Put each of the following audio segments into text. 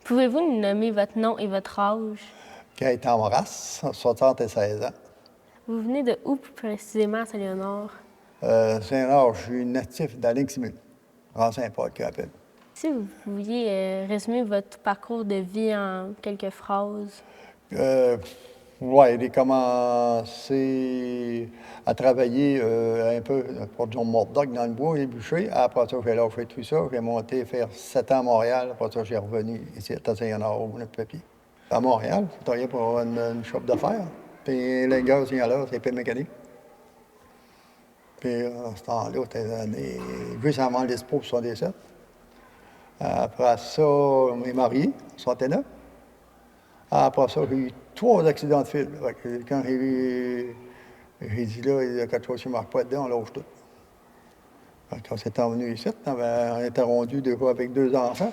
Pouvez-vous nous nommer votre nom et votre âge? Gaëtan Moras, 76 ans. Vous venez de où plus précisément à Saint-Léonard? Saint-Laure, je suis natif d'Alain-Simon, Rang-Saint-Paul, qui appelle. Si vous pouviez résumer votre parcours de vie en quelques phrases. Oui, j'ai commencé à travailler un peu pour John Murdoch dans le bois, les bûchers. Après ça, j'ai lâché tout ça. J'ai monté faire 7 ans à Montréal. Après ça, j'ai revenu ici à Saint-Léonard, au Papier. À Montréal, je travaillais pour une shop d'affaires. Puis les gars, il y a là, c'est P mécanique. Puis à ce temps-là, c'était les années, juste avant l'Expo 77. Après ça, on est marié, 69. Après ça, j'ai eu 3 accidents de fil. Quand j'ai dit là, il y a quelque chose qui ne marche pas dedans, on lâche tout. Quand c'est envenu ici, on était rendu deux fois avec 2 enfants.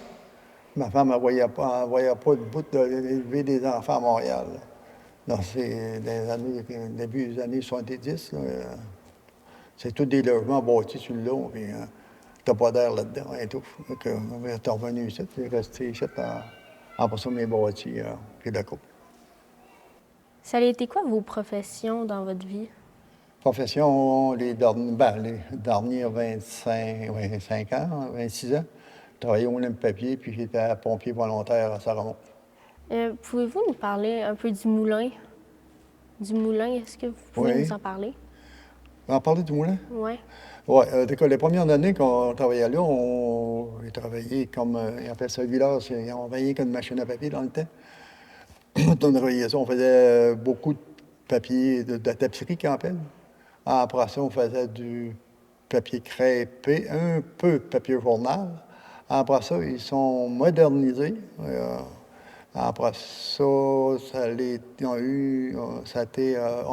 Ma femme ne voyait pas le bout d'élever des enfants à Montréal. Début des années 70, là, c'est tous des logements bâtis sur le long, puis t'as pas d'air là-dedans et tout. Donc, on est revenu ici, puis resté ici en passant mes bâtis, puis la coupe. Ça a été quoi vos professions dans votre vie? Profession, les derniers 25 ans, 26 ans, je travaillais au Papier, puis j'étais pompier volontaire à Saramon. Pouvez-vous nous parler un peu du moulin? Est-ce que vous pouvez nous en parler? On va en parler du moulin? Oui. Oui, les premières années qu'on travaillait là, j'ai travaillé comme, ils appellent ça village, on travaillait comme une machine à papier dans le temps. On travaillait ça, on faisait beaucoup de papier, de tapisserie qu'on appelle. Après ça, on faisait du papier crêpé, un peu de papier journal. Après ça, ils sont modernisés. Après ça, on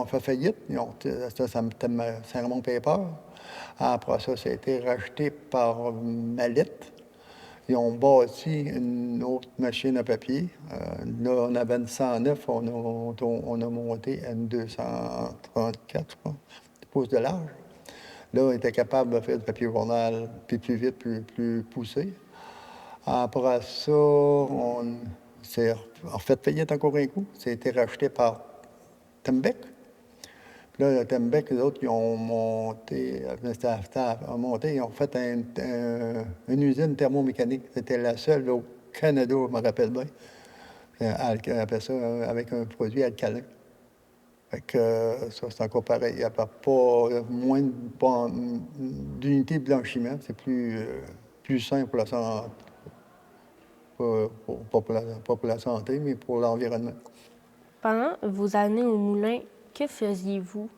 fait faillite. C'était Saint-Raymond Paper. Après ça, ça a été racheté par Mallette. Ils ont bâti une autre machine à papier. Là, on avait une 109, on a monté à une 234, je crois, 10 pouces de large. Là, on était capable de faire du papier journal plus vite, plus poussé. Après ça, on s'est refait faillite encore un coup. Ça a été racheté par Tembec. Puis là, Tembec, les autres, ils ont monté, ils ont fait une usine thermomécanique. C'était la seule là, au Canada, je me rappelle bien. On appelait ça avec un produit alcalin. Fait que ça, c'est encore pareil. Il n'y a pas moins d'unités de blanchiment. C'est plus simple pour la santé. Pas pour la santé, mais pour l'environnement. Pendant vos années au moulin, que faisiez-vous?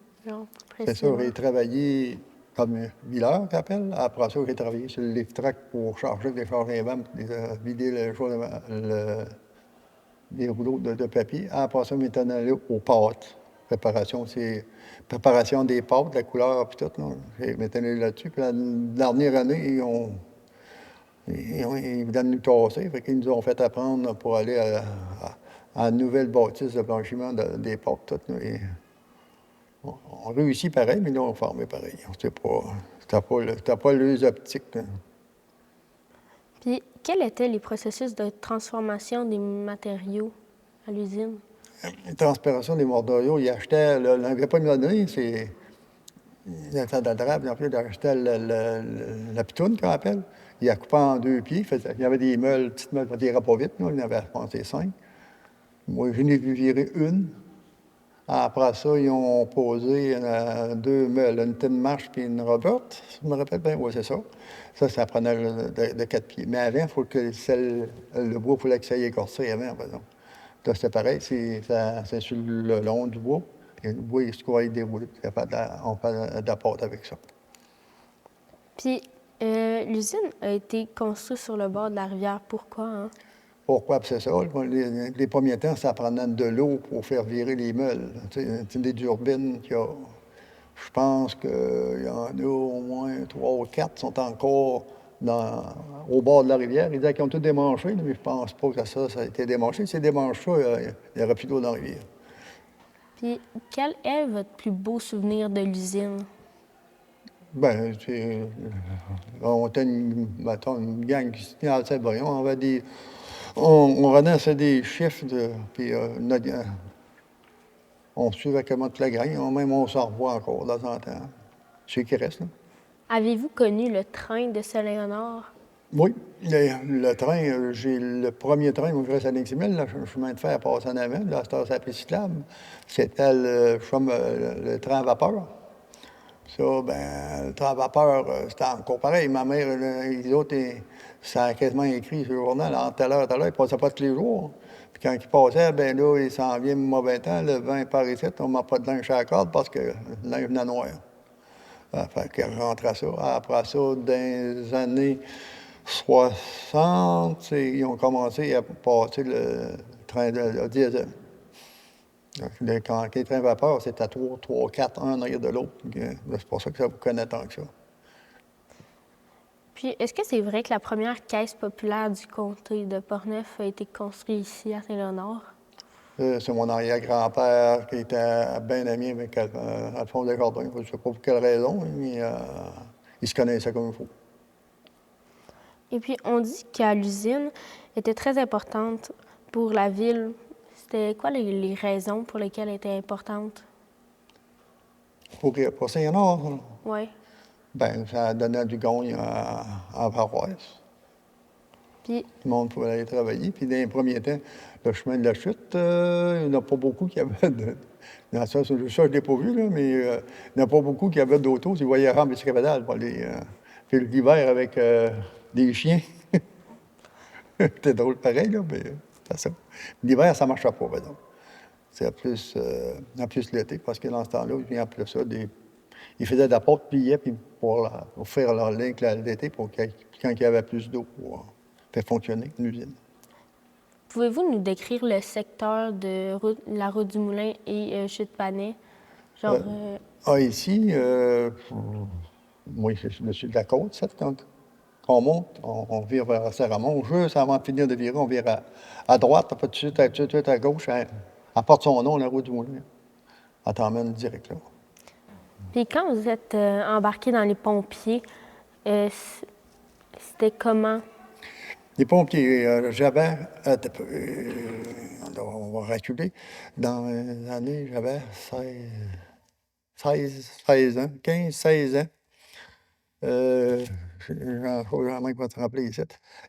C'est ça, j'ai travaillé comme vileur, qu'on appelle. Après ça, j'ai travaillé sur le lift track pour décharger les vannes, vider les rouleaux de papier. Après ça, je m'étais allé aux pâtes. Préparation des pâtes, la couleur, puis tout. Je m'étais allé là-dessus. Puis la dernière année, ils voulaient nous tasser. Fait qu'ils nous ont fait apprendre pour aller à la nouvelle bâtisse de blanchiment des pâtes, tout. On réussit pareil, mais là, on formait pareil. C'était pas les optiques. Hein. Puis, quels étaient les processus de transformation des matériaux à l'usine? La transpiration des matériaux, ils achetaient, l'engrais pas de monnaie, c'est. Il achetaient de la drape, ils achetaient la pitoune, qu'on appelle. Ils la coupaient en 2 pieds. Il y avait des meules, petites meules, ça tirait pas vite, là. Il y en avait, je pense, 5. Moi, je n'ai vu virer une. Après ça, ils ont posé 2 meules, une petite marche puis une Robert, je me rappelle bien. Oui, c'est ça. Ça prenait de 4 pieds. Mais avant, il faut que le bois, il fallait que ça aille écorcer avant, par exemple. Là, c'était pareil, c'est sur le long du bois. Et le bois, il se croit déroulé. On fait de la pâte avec ça. Puis, l'usine a été construite sur le bord de la rivière. Pourquoi, hein? Pourquoi? C'est ça. Les premiers temps, ça prenait de l'eau pour faire virer les meules. C'est des turbines qui a. Je pense qu'il y en a au moins 3 ou 4 qui sont encore au bord de la rivière. Ils disaient qu'ils ont tout démanché, mais je pense pas que ça a été démanché. Si c'est démanché, il n'y aurait plus d'eau dans la rivière. Puis, quel est votre plus beau souvenir de l'usine? Bien, on était une gang qui se tenait à Saint-Brion. On avait On ramassait des chiffres, puis on suivait comment toute la gang. Même on s'en revoit encore de temps en temps. Ceux qui restent, là. Avez-vous connu le train de Saint-Léonard? Oui, le train, j'ai le premier train, moi, je reste à Leximil, le chemin de fer passe en avant, là, c'était la piste cyclable. C'était le train à vapeur. Ça, ben, le train à vapeur, c'était encore pareil. Ma mère, les autres, ça a quasiment écrit sur le journal, entre telle heure, il ne passait pas tous les jours. Puis quand il passait, ben là, il s'en vient mauvais temps, le vent par ici, on ne met pas de linge à la corde parce que le linge venait noir. Fait que je rentrais ça. Après ça, dans les années 60, ils ont commencé à passer le train de diesel. Donc, quand les trains vapeur, c'était à 3, 4, un en arrière de l'autre. C'est pour ça que ça vous connaît tant que ça. Puis, est-ce que c'est vrai que la première caisse populaire du comté de Portneuf a été construite ici, à Saint-Léonard? C'est mon arrière-grand-père qui était bien ami avec Alphonse Desjardins. Je ne sais pas pour quelle raison, mais il se connaissait comme il faut. Et puis, on dit que l'usine était très importante pour la ville. C'était quoi les raisons pour lesquelles elle était importante? Pour Saint-Léonard, Oui. ben, ça donnait du gagne à paroisse. Puis, Tout le monde pouvait aller travailler. Puis, dans les premiers temps, le chemin de la chute, il n'y en a pas beaucoup qui avaient de. Dans ça, je ne l'ai pas vu, là, mais il n'y en a pas beaucoup qui avaient d'auto. Ils voyaient remplir les pédales pour aller. Puis l'hiver avec des chiens. C'était drôle pareil, là, mais c'est ça. L'hiver, ça ne marchait pas, par exemple. C'est en plus l'été, parce que dans ce temps-là, ils appelaient ça ils faisaient de la porte-pliée puis pour faire leur link l'été, quand il y avait plus d'eau pour faire fonctionner l'usine. pouvez-vous nous décrire le secteur de la route du Moulin et Chute-Panay? Genre, Ici, moi, je suis de la côte, ça, quand on monte, on vire vers Saint-Ramon. Juste avant de finir de virer, on vire à droite, pas tout de suite à gauche, elle porte son nom, la route du Moulin. Elle t'emmène direct là. puis quand vous êtes embarqué dans les pompiers, c'était comment? Les pompiers, j'avais, on va reculer, dans les années, j'avais 16 ans, 15, 16 ans. Faut vraiment que te rappeler ici.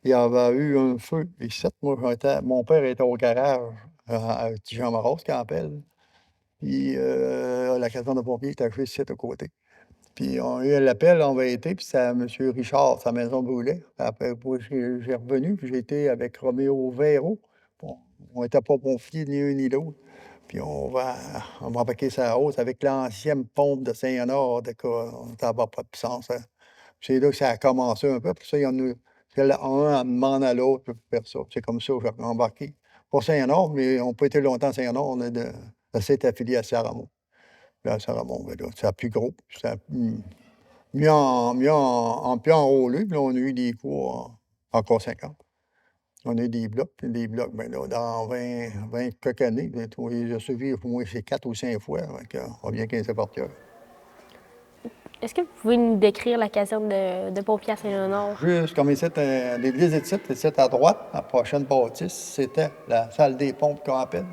Il y avait eu un feu ici. Moi, mon père était au garage à Jean-Maros, qu'on appelle. Puis la caserne de pompiers était juste ici à côté. Puis on a eu l'appel, on va été, puis c'est à M. Richard, sa maison brûlait. Après, moi, j'ai revenu, puis j'ai été avec Roméo Véro. Bon, on n'était pas pompiers ni un ni l'autre. Puis on va embarquer sa hausse avec l'ancienne pompe de Saint-Honor, on n'avait pas de puissance. Hein. C'est là que ça a commencé un peu. Puis ça, il y en a un demande à l'autre pour faire ça. C'est comme ça que j'ai embarqué. Pas Saint-Honor, mais on n'a pas été longtemps à Saint-Honor. On est s'est affilié à Saint-Ramon. Puis à Saint-Ramon, ben là, c'est plus gros. Ça mieux enrôlé. Puis là, on a eu des cours encore 50. On a eu des blocs. Puis des blocs, ben là, dans 20 quelques années, ben, j'ai suivi au moins c'est 4 ou 5 fois. Donc, on vient 15 par cœur. Est-ce que vous pouvez nous décrire la caserne de pompiers à Saint-Léonard? Juste comme ici, l'église est ici à droite, la prochaine bâtisse, c'était la salle des pompes qu'on appelle.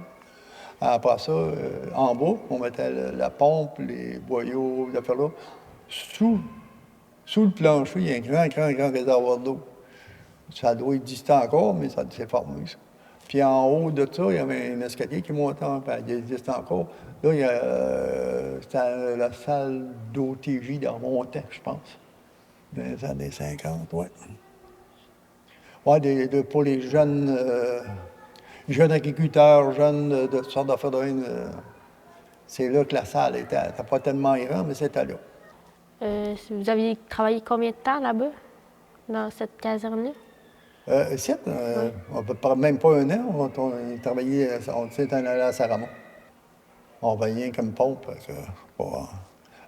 Après ça, en bas, on mettait la pompe, les boyaux, les affaires là. Sous le plancher, il y a un grand réservoir d'eau. Ça doit exister encore, mais ça s'est formé, ça. Puis en haut de ça, il y avait un escalier qui montait, il existe encore. Là, il y a c'était la salle d'OTJ dans mon temps, je pense, dans les années 50, oui. Oui, pour les jeunes agriculteurs, jeunes de toutes sortes d'affaires de même, c'est là que la salle était. Elle n'était pas tellement grande, mais c'était là. Vous aviez travaillé combien de temps là-bas, dans cette caserne-là? Ici, même pas un an, on travaillait, on s'est allé à Saint-Ramon. On voyait comme pompe.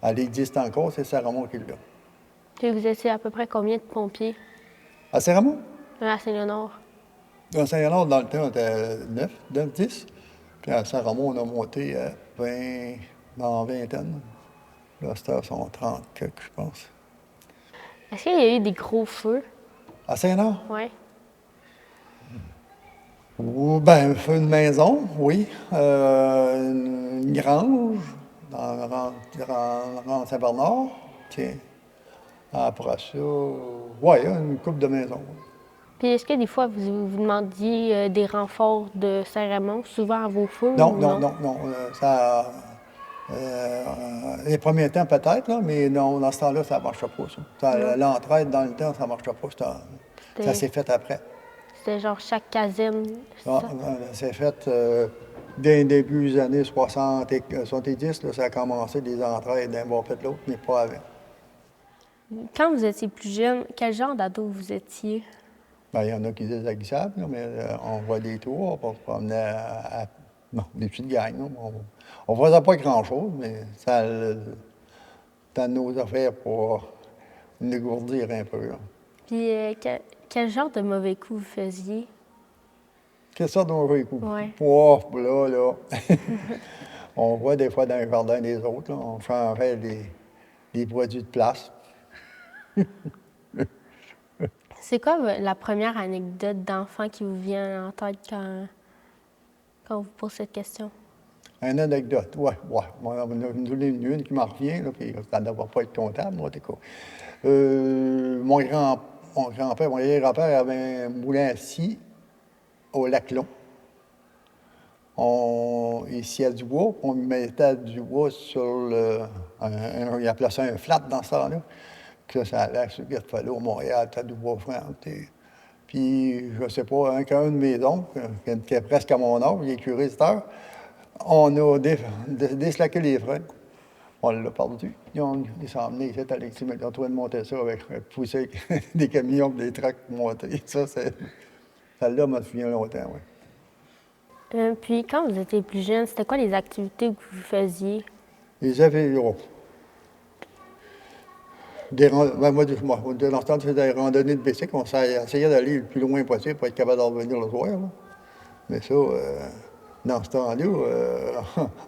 Elle existe encore, c'est Saint-Ramon qui l'a. Puis vous étiez à peu près combien de pompiers À Saint-Ramon? à Saint-Léonard? À Saint-Léonard, dans le temps, on était 9, 10. Puis à Saint-Ramon, on a monté à 20, dans la vingtaine. Là, c'était sont 30 quelques, je pense. Est-ce qu'il y a eu des gros feux? À Saint-Léonard? Oui. Ou ben, une maison, oui. Une grange dans Saint-Bernard. Tiens. Après ça, oui, une coupe de maison. Puis est-ce que des fois, vous demandiez des renforts de Saint-Raymond, souvent à vos feux Non, ou non, non? non, non. Les premiers temps peut-être, là, mais non, dans ce temps-là, ça ne marchait pas, ça. Non. L'entraide dans le temps, ça ne marchait pas. Ça C'était s'est fait après. c'était genre chaque caserne, Ça, ça? ça s'est fait dès le début des années 60 et 70, là, ça a commencé des entraides d'un bord fait de l'autre, mais pas avant. Quand vous étiez plus jeune, quel genre d'ado vous étiez? Ben, il y en a qui disent aguissables, là, mais on voit des tours, on se promenait bon, des petites gangs. Là, on ne faisait pas grand-chose, mais ça dans nos affaires pour nous dégourdir un peu. Là. Puis quel genre de mauvais coups vous faisiez? Quelle sorte de mauvais coup? Ouais. Oh, là. On voit des fois dans le jardin des autres, là, on changeait des produits de place. C'est quoi la première anecdote d'enfant qui vous vient en tête quand on vous pose cette question? Une anecdote, ouais. Moi, on a une qui m'en revient, là, puis ça ne devrait pas être comptable, moi, en tout cas. Mon grand-père, mon grand-père avait un moulin à scie au lac Long. Il sciait du bois, on mettait du bois sur il appelait ça un flat dans ce temps-là. Que ça allait sur Gatineau, Montréal, t'as du bois franc. Puis, je ne sais pas, un de mes oncles, qui est presque à mon âge, il est curé cette heure, on a déslaqué les freins. On l'a perdu. Ils sont emmenés ici à l'extérieur. Ils ont trouvé de monter ça avec pousser des camions, des trucks pour monter. Ça m'a souvenu longtemps, oui. Puis quand vous étiez plus jeune, c'était quoi les activités que vous faisiez? Ils avaient, moi, dans ce temps, je faisais des randonnées de bicycle. On essayait d'aller le plus loin possible pour être capable de revenir le soir. Là. Mais ça, dans ce temps-là,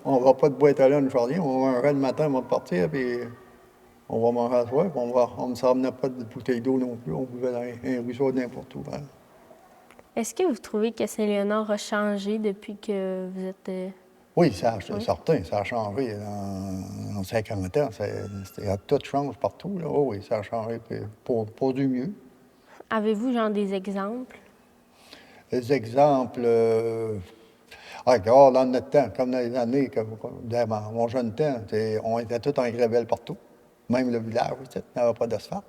on ne va pas de boîte à lunch, rien. On va le matin, on va partir, puis on va manger à soir, puis on ne s'emmenait pas de bouteille d'eau non plus. On buvait dans un ruisseau n'importe où. Hein. Est-ce que vous trouvez que Saint-Léonard a changé depuis que vous êtes... Oui, ça Oui. certain, ça a changé. En 50 ans, tout change partout. Là. Oh, oui, ça a changé pour du mieux. Avez-vous genre des exemples? Les exemples, regarde, dans notre temps, comme dans les années, dans mon jeune temps, on était tous en gravelle partout. Même le village, il n'avait pas d'asphalte.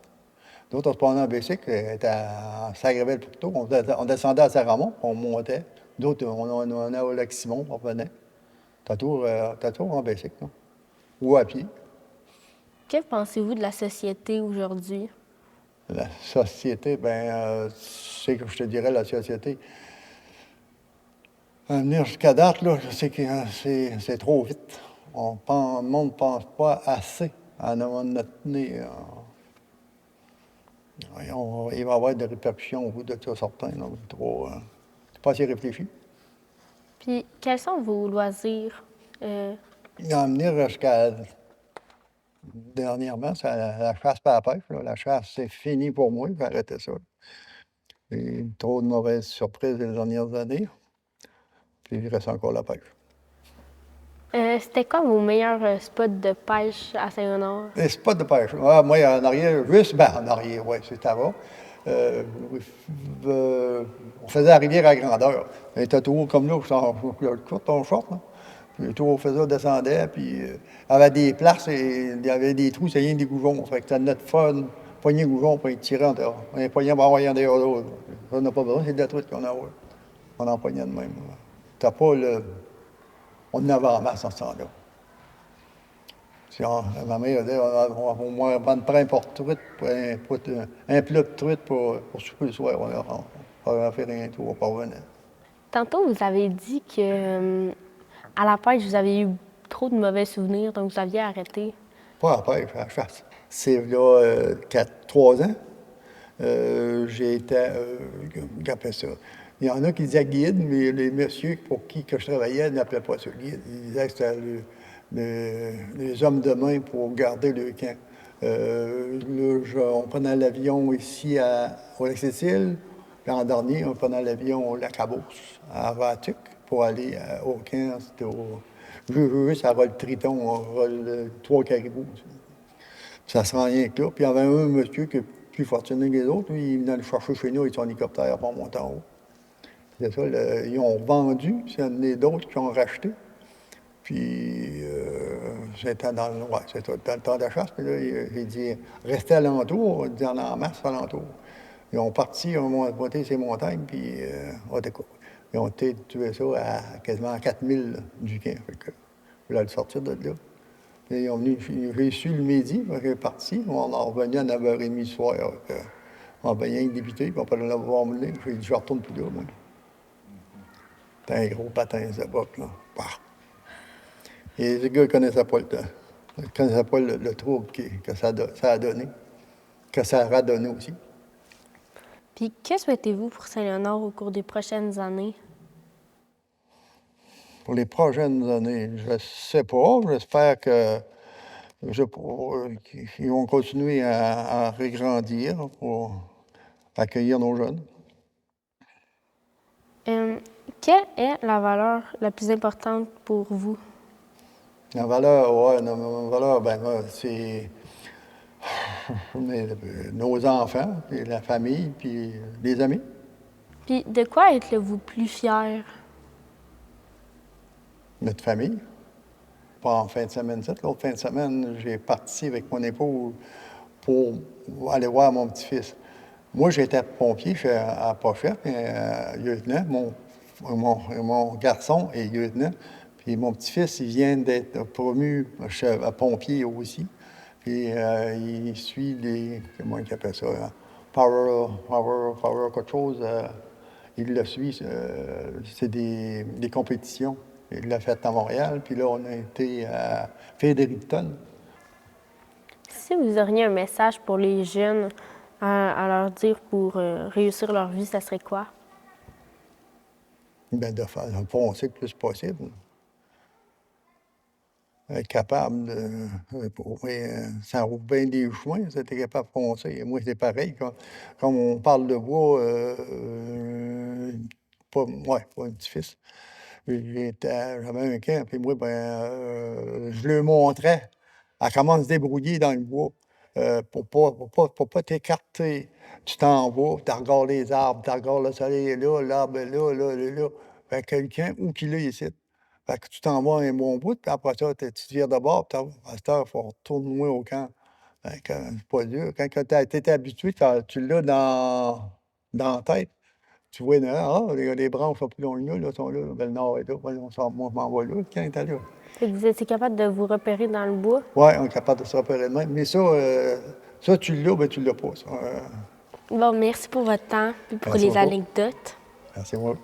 D'autres, on se prenait en bicycle, ça gravelle partout. On descendait à Saint-Ramon, puis on montait. D'autres, on allait au lac Simon, on revenait. T'as tout en bicycle, là. Ou à pied. Que pensez-vous de la société aujourd'hui? La société, c'est que je te dirais, la société. À venir jusqu'à date, là, je sais que c'est trop vite. Le monde ne pense pas assez en avant de notre nez. Il va y avoir des répercussions au bout de ça, certains. C'est pas assez réfléchi. Puis quels sont vos loisirs? En venir jusqu'à dernièrement, c'est la chasse par la pêche. Là. La chasse, c'est fini pour moi. J'ai arrêté ça. J'ai trop de mauvaises surprises les dernières années. Puis il reste encore la pêche. C'était quoi vos meilleurs spots de pêche à Saint-Léonard? Les spots de pêche. Moi, en arrière, en arrière, oui, c'est à bas. On faisait la rivière à grandeur. Elle était tout haut comme là, ton short, là. Puis tout haut faisait, descendait, puis il y avait des places, et il y avait des trous, c'est rien des goujons. Fait que c'était notre fun, poigner goujons, puis tirer en dehors. On poignait en envoyer en dehors l'autre. Ça, on n'a pas besoin, c'est de la truite qu'on a. Ouais. On en poignait de même. T'as pas le. On en avait en masse en ce temps-là. Ma mère disait, on va prendre un porte-truite, un plat de truite pour souper le soir. On va faire un tour, on va pas revenir. Tantôt, vous avez dit que à la pêche, vous avez eu trop de mauvais souvenirs, donc vous aviez arrêté. Pas à la pêche, à la chasse. C'est là 3 ans. J'ai été, qu'appelle ça? Il y en a qui disaient guide, mais les messieurs pour qui que je travaillais n'appelaient pas ça guide. Ils disaient que c'était les hommes de main pour garder le camp. On prenait l'avion ici au Lac-Cécile, Puis en dernier, on prenait l'avion La Cabosse à Vatuc pour aller au camp. C'était au. Juste à vol Triton, on vole trois caribous. Ça se rend rien que là. Puis il y avait un monsieur qui est plus fortuné que les autres. Lui, il venait le chercher chez nous avec son hélicoptère pour monter en haut. C'est ça, ils ont vendu, puis il y en a d'autres qui ont racheté. Puis, c'était dans, ouais, c'est ça, dans le temps de la chasse. Puis là, il dit, restez alentour, il dit en masse alentour. Ils ont parti, ils ont monté ces montagnes, puis ils ont été tuer ça à quasiment 4000 du camp. Fait que, il a le sortir de là. Puis, ils ont venu, j'ai su le midi, ils est parti. On est revenu à 9h30 le soir. On a bien débuté, puis on peut l'avoir mené. J'ai dit, je ne retourne plus là, moi. C'était un gros patin, ce boc, là. Bah. Et les gars ne connaissaient pas le temps. Ils ne connaissaient pas le trouble que ça a donné, que ça aura donné aussi. Puis, que souhaitez-vous pour Saint-Léonard au cours des prochaines années? Pour les prochaines années, je ne sais pas. J'espère que qu'ils vont continuer à regrandir pour accueillir nos jeunes. Quelle est la valeur la plus importante pour vous? La valeur, oui, la valeur, ben, c'est nos enfants, puis la famille, puis les amis. Puis, de quoi êtes-vous plus fier? Notre famille. Pas en fin de semaine, l'autre fin de semaine, j'ai parti avec mon épouse pour aller voir mon petit-fils. Moi, j'étais pompier à Pochette, lieutenant. Mon garçon est lieutenant. Puis mon petit-fils, il vient d'être promu à pompier aussi. Puis il suit comment il appelle ça? Power, quelque chose. Il le suit. C'est des compétitions. Il l'a fait à Montréal. Puis là, on a été à Fredericton. Si vous auriez un message pour les jeunes à leur dire pour réussir leur vie, ça serait quoi? Bien, de faire foncer le plus possible. Être capable de. Ça ouvre bien des chemins, ça, t'es capable de foncer. Moi, c'est pareil. Quand on parle de bois, pas un petit-fils. J'avais un camp, puis moi, je lui montrais à comment se débrouiller dans le bois pour pas t'écarter. Tu t'en vas, tu regardes les arbres, tu regardes le soleil est là, l'arbre est là, là, là, là. Fait que quelqu'un, où qu'il est ici? Fait que tu t'en vas un bon bout, puis après ça, tu te vires de bord, puis à cette heure, il faut retourner au camp. Fait que c'est pas dur. Quand tu es habitué, tu l'as dans la tête. Tu vois, les branches sont plus loin là, sont là. Ben, le nord est là. Moi, je m'en vais là. Quand il est là. Fait que vous étiez capable de vous repérer dans le bois? Oui, on est capable de se repérer de même. Mais ça tu l'as, ben tu l'as pas. Ça. Bon, merci pour votre temps et pour Merci les beaucoup. anecdotes. Merci, moi.